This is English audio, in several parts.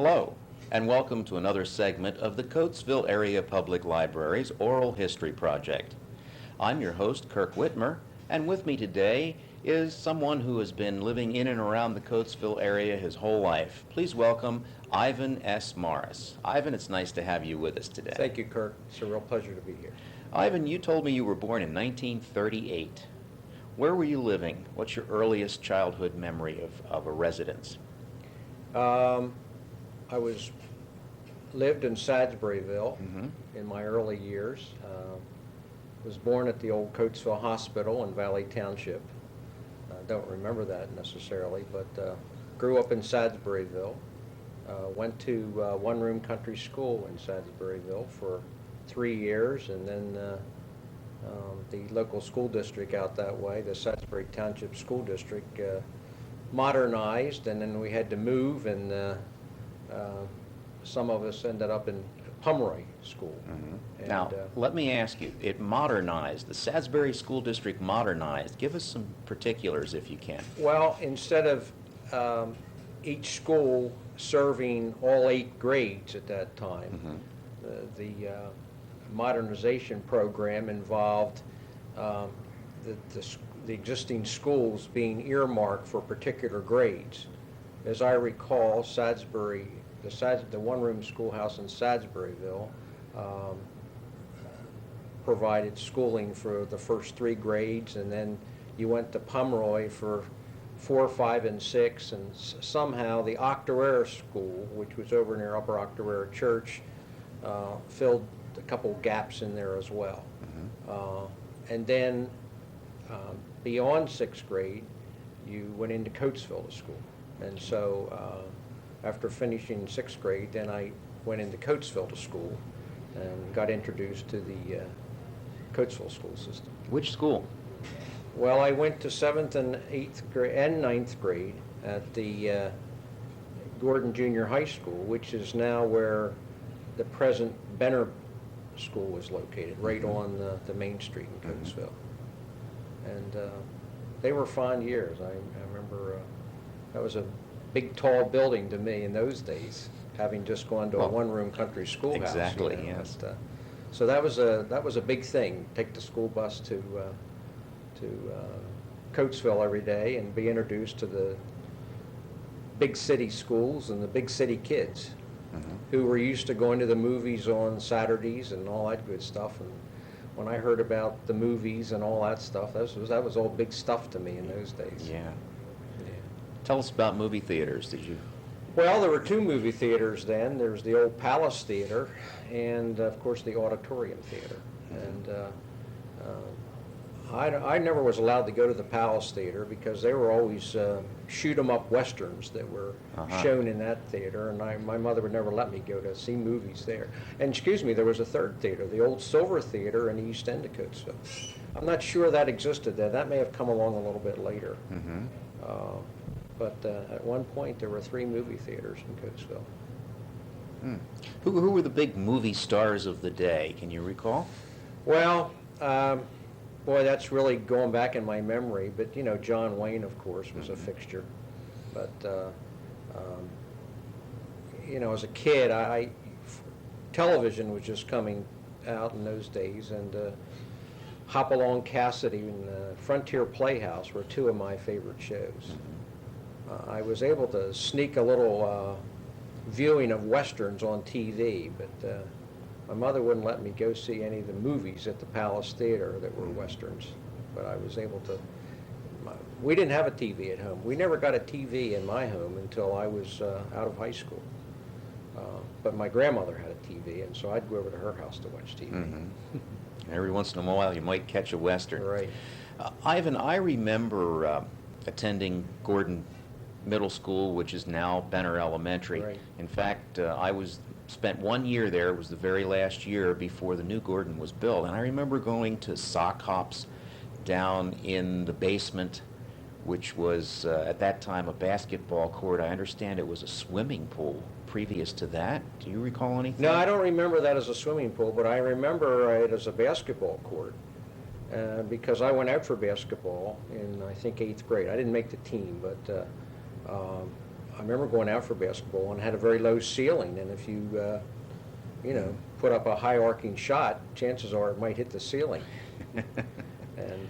Hello, and welcome to another segment of the Coatesville Area Public Library's Oral History Project. I'm your host, Kirk Witmer, and with me today is someone who has been living in and around the Coatesville area his whole life. Please welcome Ivan S. Morris. Ivan, it's nice to have you with us today. Thank you, Kirk. It's a real pleasure to be here. Ivan, you told me you were born in 1938. Where were you living? What's your earliest childhood memory of a residence? I lived in Salisburyville in my early years. Was born at the old Coatesville Hospital in Valley Township. I don't remember that necessarily, but grew up in Salisburyville. Went to one-room country school in Salisburyville for 3 years, and then the local school district out that way, the Salisbury Township School District, modernized, and then we had to move, and some of us ended up in Pomeroy School. And, now, let me ask you, it modernized, the Salisbury School District modernized. Give us some particulars if you can. Well, instead of each school serving all 8 grades at that time, the modernization program involved the existing schools being earmarked for particular grades. As I recall, the one-room schoolhouse in Salisburyville provided schooling for the first 3 grades, and then you went to Pomeroy for 4, 5, and 6, and somehow the Octorara School, which was over near Upper Octorara Church, filled a couple gaps in there as well. And then beyond 6th grade, you went into Coatesville to school. And so after finishing 6th grade, then I went into Coatesville to school and got introduced to the Coatesville school system. Which school? Well, I went to 7th and 8th grade and 9th grade at the Gordon Junior High School, which is now where the present Benner School is located, right on the main street in Coatesville. And they were fond years. I remember that was a big, tall building to me in those days, having just gone to a one-room country schoolhouse. Exactly, you know, yes. but, so that was a big thing. Take the school bus to Coatesville every day and be introduced to the big city schools and the big city kids who were used to going to the movies on Saturdays and all that good stuff. And when I heard about the movies and all that stuff, that was all big stuff to me in those days. Yeah. Tell us about movie theaters. Did you? Well, there were 2 movie theaters then. There was the old Palace Theater and, of course, the Auditorium Theater. And I never was allowed to go to the Palace Theater because they were always shoot-'em-up westerns that were shown in that theater, and my mother would never let me go to see movies there. And excuse me, there was a 3rd theater, the old Silver Theater in the East End of Coatesville. I'm not sure that existed then. That may have come along a little bit later. But at one point there were 3 movie theaters in Coatesville. Who were the big movie stars of the day? Can you recall? Well, boy, that's really going back in my memory, but you know, John Wayne, of course, was a fixture. But you know, as a kid, television was just coming out in those days, and Hopalong Cassidy and Frontier Playhouse were 2 of my favorite shows. I was able to sneak a little viewing of westerns on TV, but my mother wouldn't let me go see any of the movies at the Palace Theater that were westerns, but I was able to. We didn't have a TV at home. We never got a TV in my home until I was out of high school. But my grandmother had a TV, and so I'd go over to her house to watch TV. Every once in a while you might catch a western. Right. Ivan, I remember attending Gordon Middle School, which is now Benner Elementary. Right. In fact, I spent 1 year there. It was the very last year before the new Gordon was built. And I remember going to sock hops down in the basement, which was at that time a basketball court. I understand it was a swimming pool previous to that. Do you recall anything? No, I don't remember that as a swimming pool, but I remember it as a basketball court. Because I went out for basketball in, I think, 8th grade. I didn't make the team, but I remember going out for basketball and had a very low ceiling, and if you, put up a high arcing shot, chances are it might hit the ceiling. And,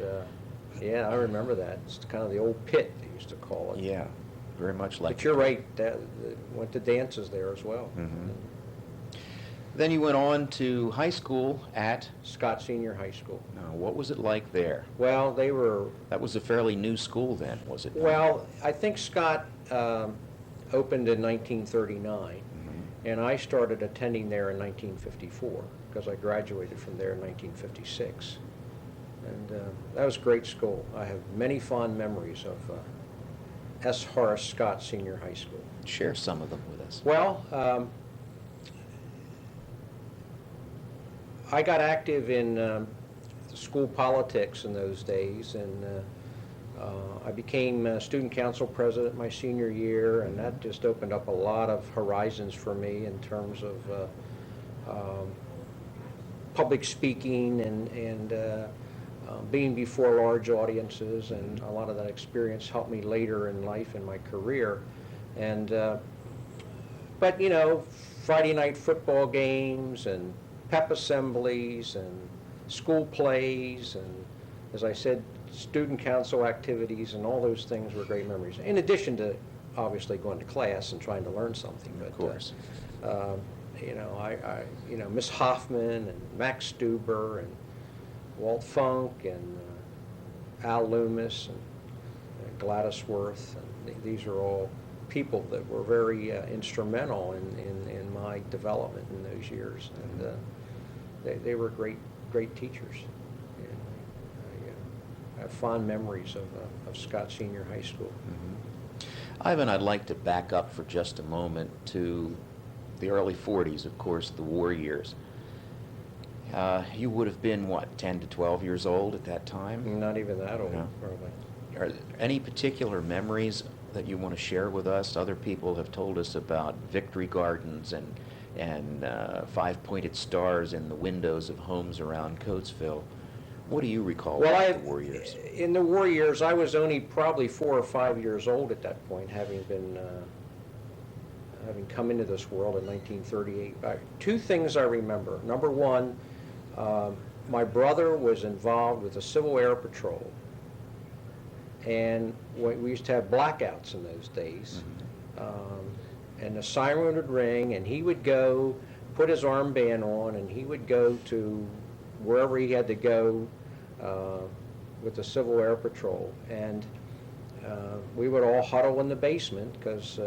yeah, I remember that. It's kind of the old pit, they used to call it. Yeah, very much like. But you're right, went to dances there as well. Mhm. Then you went on to high school at, Scott Senior High School. what was it like there? Well, they were, That was a fairly new school then, was it not? well, I think Scott opened in 1939, Mhm. and I started attending there in 1954, because I graduated from there in 1956. And that was a great school. I have many fond memories of S. Horace Scott Senior High School. Share some of them with us. Well, I got active in school politics in those days, and I became student council president my senior year, and that just opened up a lot of horizons for me in terms of public speaking and being before large audiences, and a lot of that experience helped me later in life in my career. And but Friday night football games and pep assemblies and school plays, and as I said, student council activities, and all those things were great memories, in addition to obviously going to class and trying to learn something. Of course. Miss Hoffman and Max Stuber and Walt Funk and Al Loomis and Gladys Worth, and these are all people that were very instrumental in my development in those years, and they were great teachers. And I have fond memories of Scott Senior High School. Mhm. Ivan, I'd like to back up for just a moment to the early 40s, of course, the war years. You would have been, 10 to 12 years old at that time? Not even that old, No. probably. Are there any particular memories that you want to share with us? Other people have told us about victory gardens and five-pointed stars in the windows of homes around Coatesville. What do you recall about the war years? In the war years, I was only probably 4 or 5 years old at that point, having come into this world in 1938. Two things I remember. Number one, my brother was involved with the Civil Air Patrol, and we used to have blackouts in those days. And the siren would ring, and he would go, put his armband on, and he would go to wherever he had to go with the Civil Air Patrol. And we would all huddle in the basement because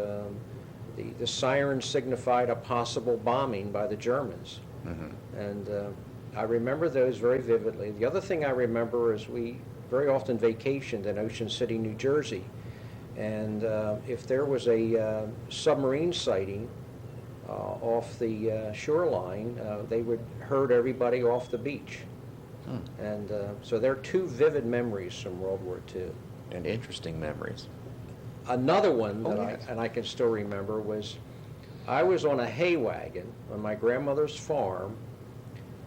the siren signified a possible bombing by the Germans. Mm-hmm. And I remember those very vividly. The other thing I remember is we very often vacationed in Ocean City, New Jersey. And if there was a submarine sighting off the shoreline, they would herd everybody off the beach. And so there are two vivid memories from World War II. And interesting memories. Another one that yes. I can still remember was I was on a hay wagon on my grandmother's farm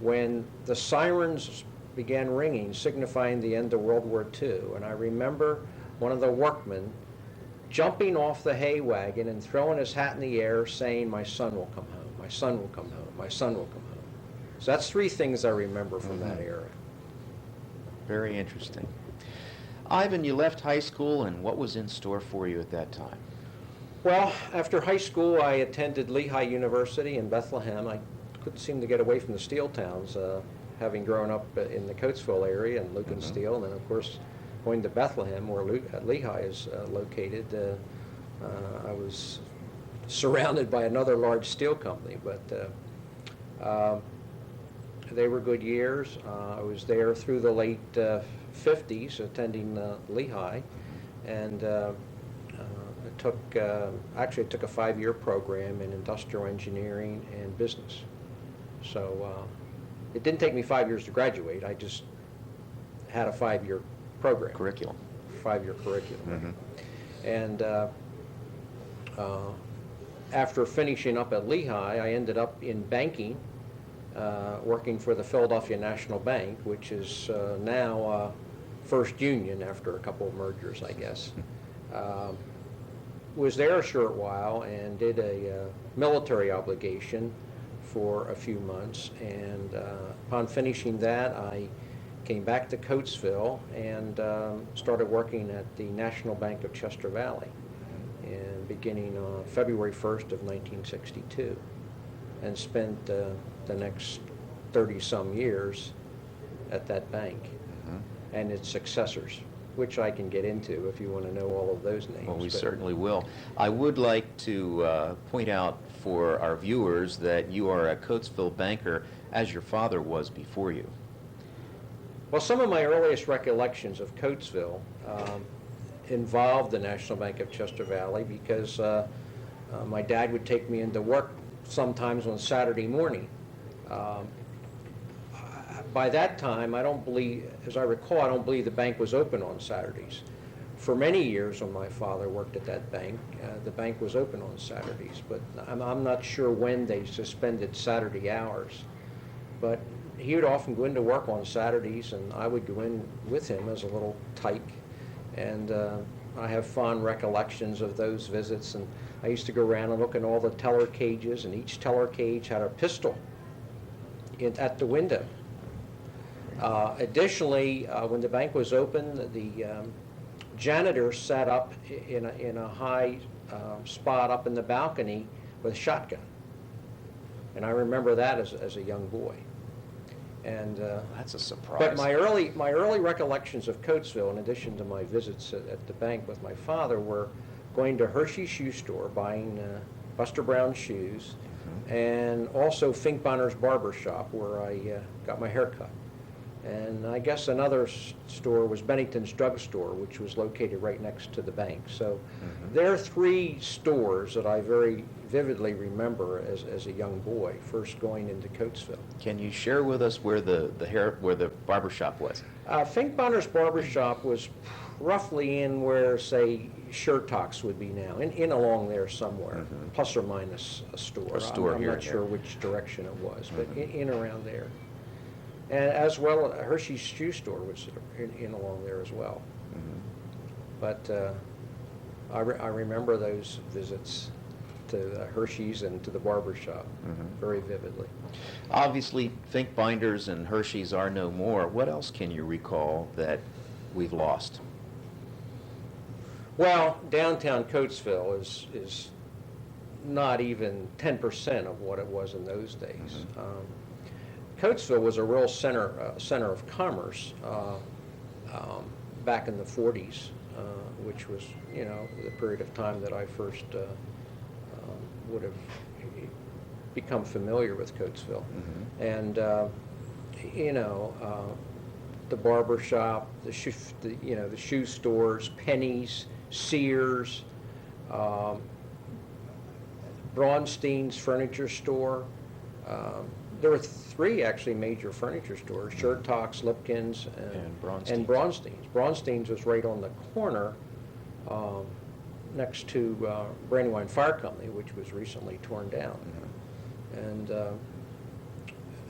when the sirens began ringing, signifying the end of World War II. And I remember one of the workmen jumping off the hay wagon and throwing his hat in the air saying, "My son will come home, my son will come home, my son will come home." So that's three things I remember from that era. Very interesting. Ivan, you left high school, and what was in store for you at that time? Well, after high school, I attended Lehigh University in Bethlehem. I couldn't seem to get away from the steel towns, having grown up in the Coatesville area and Lucan Steel, and then, of course, going to Bethlehem, where Lehigh is located. I was surrounded by another large steel company, but they were good years. I was there through the late 50s, attending Lehigh, and it took actually it took a 5-year program in industrial engineering and business. So it didn't take me 5 years to graduate. I just had a 5-year program. Curriculum. 5-year curriculum. Mm-hmm. And after finishing up at Lehigh, I ended up in banking, working for the Philadelphia National Bank, which is now First Union after a couple of mergers, I guess. was there a short while and did a military obligation for a few months, and upon finishing that, I came back to Coatesville and started working at the National Bank of Chester Valley, and beginning on February 1st of 1962, and spent the next 30-some years at that bank and its successors, which I can get into if you want to know all of those names. Well, we certainly will. I would like to point out for our viewers that you are a Coatesville banker as your father was before you. Well, some of my earliest recollections of Coatesville involved the National Bank of Chester Valley, because my dad would take me into work sometimes on Saturday morning. By that time, I don't believe, as I recall, I don't believe the bank was open on Saturdays. For many years when my father worked at that bank, the bank was open on Saturdays, but I'm not sure when they suspended Saturday hours. But he would often go into work on Saturdays, and I would go in with him as a little tyke. And I have fond recollections of those visits, and I used to go around and look in all the teller cages, and each teller cage had a pistol at the window. Additionally, when the bank was open, the janitor sat up in a high spot up in the balcony with a shotgun. And I remember that as a young boy. And that's a surprise. But my early recollections of Coatesville, in addition to my visits at the bank with my father, were going to Hershey's shoe store, buying Buster Brown shoes, and also Fink Bonner's barber shop, where I got my hair cut. And I guess another store was Bennington's drugstore, which was located right next to the bank. So there are three stores that I very vividly remember as a young boy, first going into Coatesville. Can you share with us where the barber shop was? Fink Bonner's barber shop was roughly in where, say, Shirtox would be now, in along there somewhere, plus or minus a store. I'm not sure which direction it was, but in around there. And as well, Hershey's shoe store was in along there as well. But I remember those visits to Hershey's and to the barber shop very vividly. Obviously, Fink Binders and Hershey's are no more. What else can you recall that we've lost? Well, downtown Coatesville is not even 10% of what it was in those days. Coatesville was a real center of commerce back in the 40s, which was, the period of time that I first would have become familiar with Coatesville. And, the barber shop, the shoe stores, Penny's, Sears, Braunstein's furniture store. There were three actually major furniture stores: Shirtox, Lipkins, and Braunstein's. Braunstein's was right on the corner next to Brandywine Fire Company, which was recently torn down. And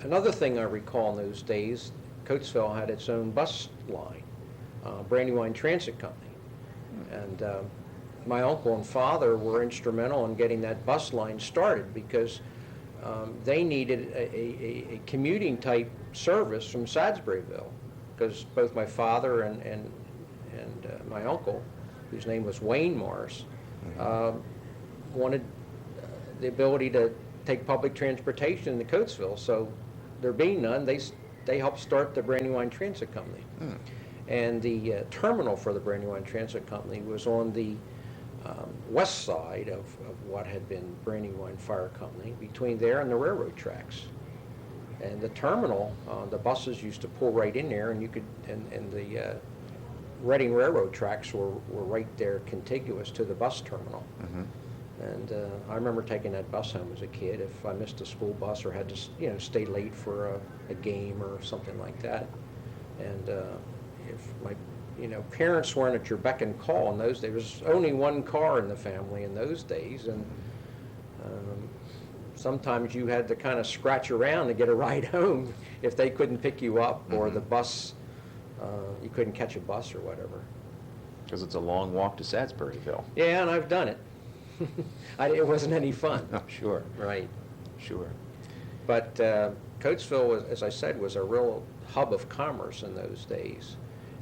another thing I recall in those days, Coatesville had its own bus line, Brandywine Transit Company. And my uncle and father were instrumental in getting that bus line started, because they needed a commuting type service from Sadsburyville, because both my father and my uncle, whose name was Wayne Morris, wanted the ability to take public transportation into Coatesville. So there being none, they helped start the Brandywine Transit Company. And the terminal for the Brandywine Transit Company was on the west side of what had been Brandywine Fire Company, between there and the railroad tracks. And the terminal, the buses used to pull right in there, and you could, and the Reading railroad tracks were right there contiguous to the bus terminal. And I remember taking that bus home as a kid if I missed a school bus or had to stay late for a game or something like that. And if my parents weren't at your beck and call in those days. There was only one car in the family in those days, and sometimes you had to kind of scratch around to get a ride home if they couldn't pick you up, or the bus, you couldn't catch a bus or whatever. Because it's a long walk to Sadsburyville. Yeah, and I've done it. It wasn't any fun. Oh, sure, Right. sure. But Coatesville, as I said, was a real hub of commerce in those days.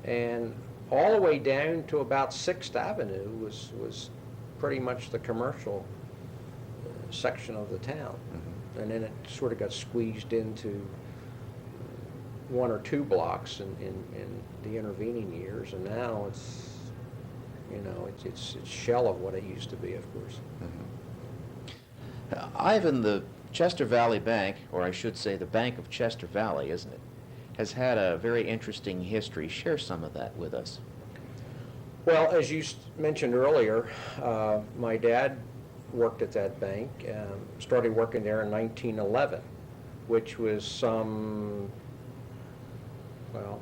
And all the way down to about 6th Avenue was pretty much the commercial section of the town. Mhm. And then it sort of got squeezed into 1 or 2 blocks in the intervening years, and now it's, you know, it's shell of what it used to be, of course. Ivan, the Chester Valley Bank, or I should say the Bank of Chester Valley, isn't it, has had a very interesting history. Share some of that with us. Well, as you mentioned earlier, my dad worked at that bank, started working there in 1911, which was some, well,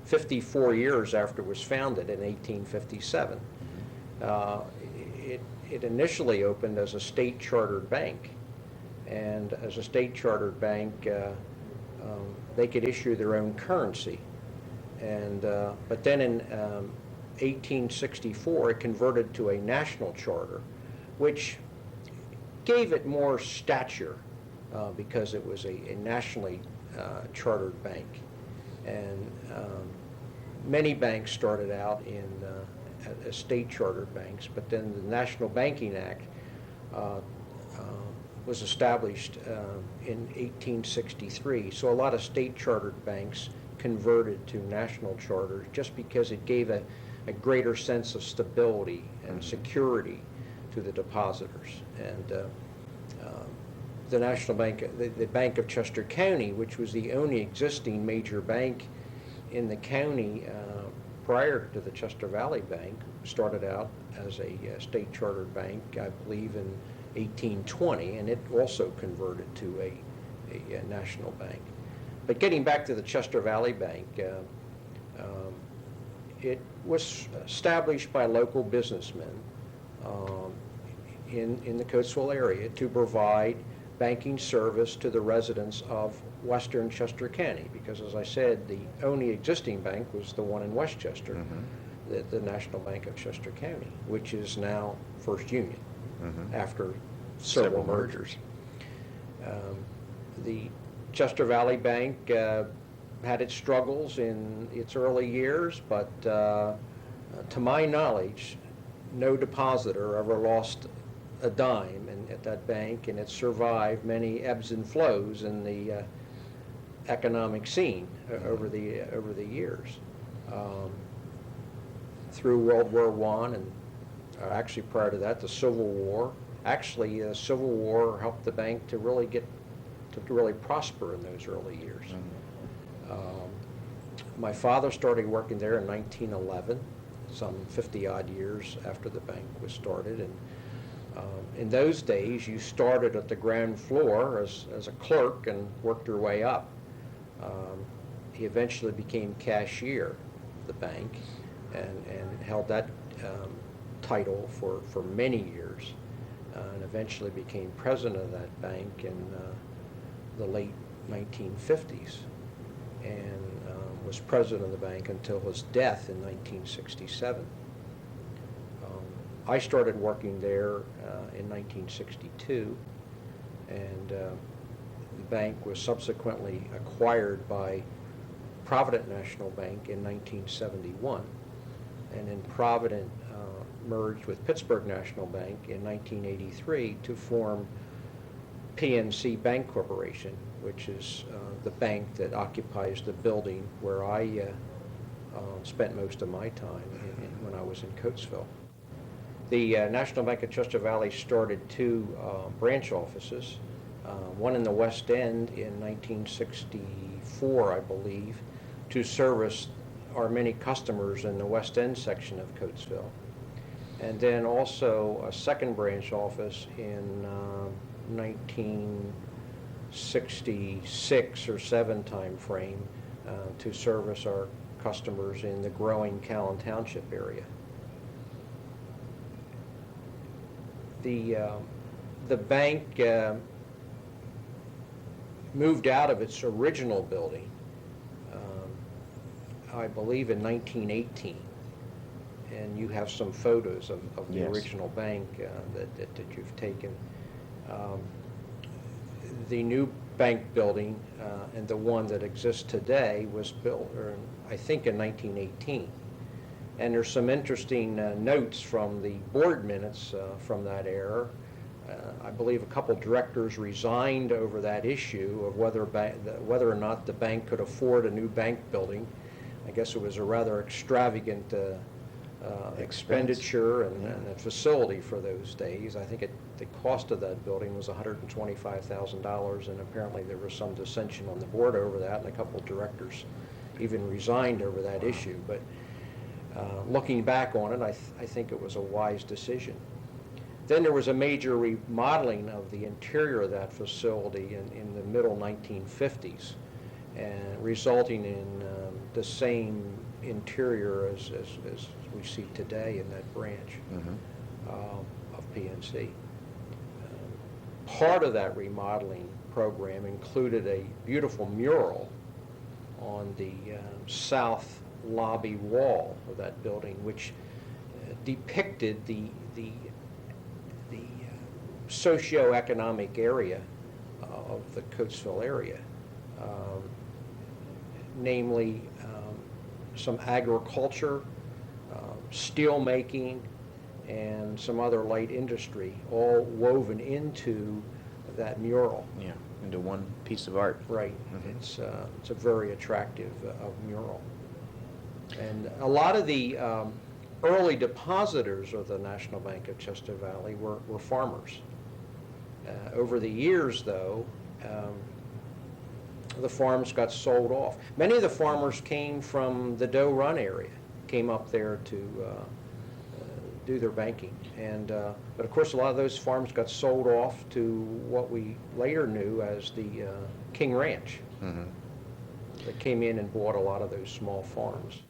54 years after it was founded in 1857. It initially opened as a state chartered bank, and as a state chartered bank, they could issue their own currency. And but then in 1864, it converted to a national charter, which gave it more stature because it was a nationally chartered bank. And many banks started out in as state chartered banks, but then the National Banking Act was established in 1863. So a lot of state chartered banks converted to national charters just because it gave a greater sense of stability and security to the depositors. And the National Bank, the Bank of Chester County, which was the only existing major bank in the county prior to the Chester Valley Bank, started out as a state chartered bank, I believe, in 1820, and it also converted to a national bank. But getting back to the Chester Valley Bank, it was established by local businessmen in the Coatesville area to provide banking service to the residents of western Chester County, because, as I said, the only existing bank was the one in Westchester, the National Bank of Chester County, which is now First Union after several mergers. The Chester Valley Bank had its struggles in its early years, but to my knowledge, no depositor ever lost a dime at that bank, and it survived many ebbs and flows in the economic scene over the years. Through World War I, and actually prior to that, the Civil War. Actually, the Civil War helped the bank to really prosper in those early years. My father started working there in 1911, some 50-odd years after the bank was started. And in those days, you started at the ground floor as a clerk and worked your way up. He eventually became cashier of the bank and held that title for many years, and eventually became president of that bank in the late 1950s, and was president of the bank until his death in 1967. I started working there in 1962, and the bank was subsequently acquired by Provident National Bank in 1971, and then Provident merged with Pittsburgh National Bank in 1983 to form PNC Bank Corporation, which is the bank that occupies the building where I spent most of my time when I was in Coatesville. The National Bank of Chester Valley started 2 branch offices, one in the West End in 1964, I believe, to service our many customers in the West End section of Coatesville. And then also a second branch office in 1966 or 7 time frame to service our customers in the growing Callan Township area. The bank moved out of its original building, I believe in 1918, and you have some photos of the Yes. original bank that you've taken. The new bank building and the one that exists today was built, I think, in 1918. And there's some interesting notes from the board minutes from that era. I believe a couple directors resigned over that issue of whether or not the bank could afford a new bank building. I guess it was a rather extravagant expenditure and a facility for those days. I think the cost of that building was $125,000, and apparently there was some dissension on the board over that, and a couple of directors even resigned over that issue. But looking back on it, I think it was a wise decision. Then there was a major remodeling of the interior of that facility in the middle 1950s, and resulting in the same interior as we see today in that branch of PNC. Part of that remodeling program included a beautiful mural on the south lobby wall of that building, which depicted the socioeconomic area of the Coatesville area, namely some agriculture, steel making, and some other light industry, all woven into that mural. Yeah, into one piece of art. Right. Mm-hmm. It's a very attractive mural. And a lot of the early depositors of the National Bank of Chester Valley were farmers. Over the years, though, the farms got sold off. Many of the farmers came from the Doe Run area, came up there to do their banking. And but of course, a lot of those farms got sold off to what we later knew as the King Ranch. Mm-hmm. That came in and bought a lot of those small farms.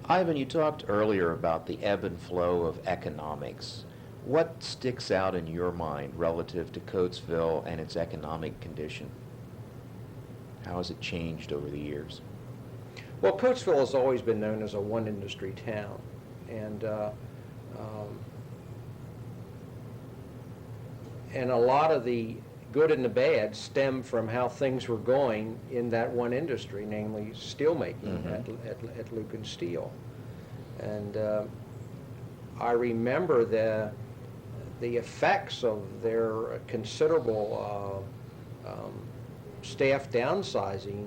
Ivan, you talked earlier about the ebb and flow of economics. What sticks out in your mind relative to Coatesville and its economic condition? How has it changed over the years? Well, Coatesville has always been known as a one-industry town, and a lot of the good and the bad stem from how things were going in that one industry, namely steelmaking at Lucan Steel. And I remember the effects of their considerable staff downsizing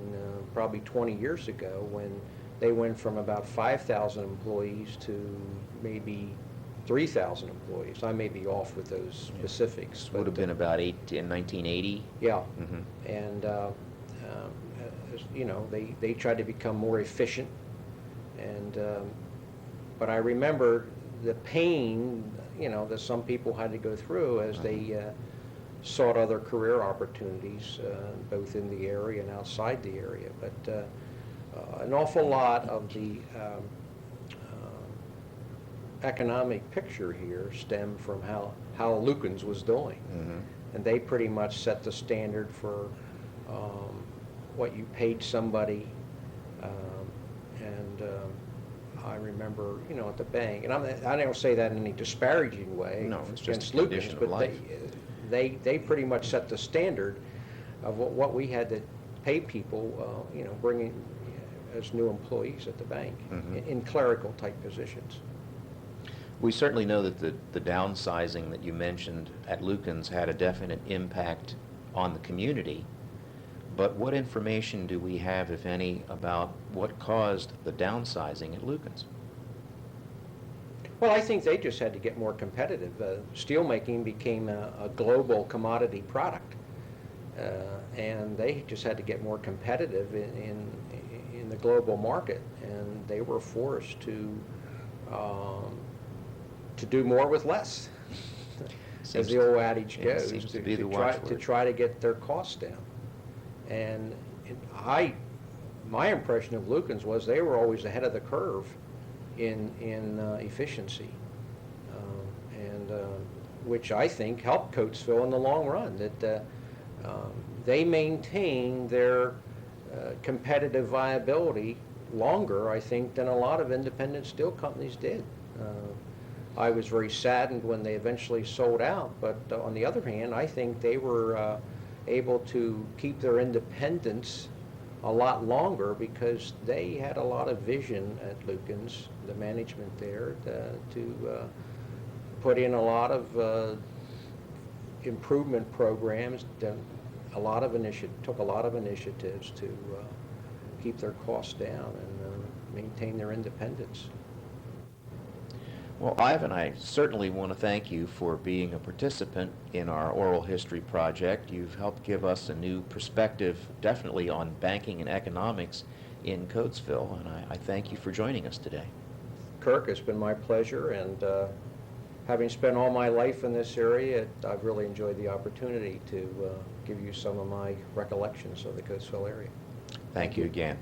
probably 20 years ago, when they went from about 5,000 employees to maybe 3,000 employees. I may be off with those specifics. Would have been about in 1980. Yeah. Mm-hmm. And you know, they tried to become more efficient, and but I remember the pain, you know, that some people had to go through as they sought other career opportunities, both in the area and outside the area. But an awful lot of the economic picture here stemmed from how Lucan's was doing. Mm-hmm. And they pretty much set the standard for what you paid somebody. I remember, you know, at the bank, and I don't say that in any disparaging way. No, it's just against a Lucan's, condition of but life. they pretty much set the standard of what we had to pay people, you know, bringing as new employees at the bank in clerical type positions. We certainly know that the downsizing that you mentioned at Lucan's had a definite impact on the community, but what information do we have, if any, about what caused the downsizing at Lucan's? Well, I think they just had to get more competitive. Steelmaking became a global commodity product, and they just had to get more competitive in the global market, and they were forced to do more with less, as the old adage goes, seems to be the watchword. to try to get their costs down. And my impression of Lucan's was they were always ahead of the curve in efficiency, and which I think helped Coatesville in the long run. That they maintained their competitive viability longer, I think, than a lot of independent steel companies did. I was very saddened when they eventually sold out, but on the other hand, I think they were able to keep their independence a lot longer because they had a lot of vision at Lucan's, the management there, to put in a lot of improvement programs, took a lot of initiatives to keep their costs down and maintain their independence. Well, Ivan, I certainly want to thank you for being a participant in our oral history project. You've helped give us a new perspective, definitely on banking and economics in Coatesville, and I thank you for joining us today. Kirk, it's been my pleasure, and having spent all my life in this area, I've really enjoyed the opportunity to give you some of my recollections of the Coatesville area. Thank you again.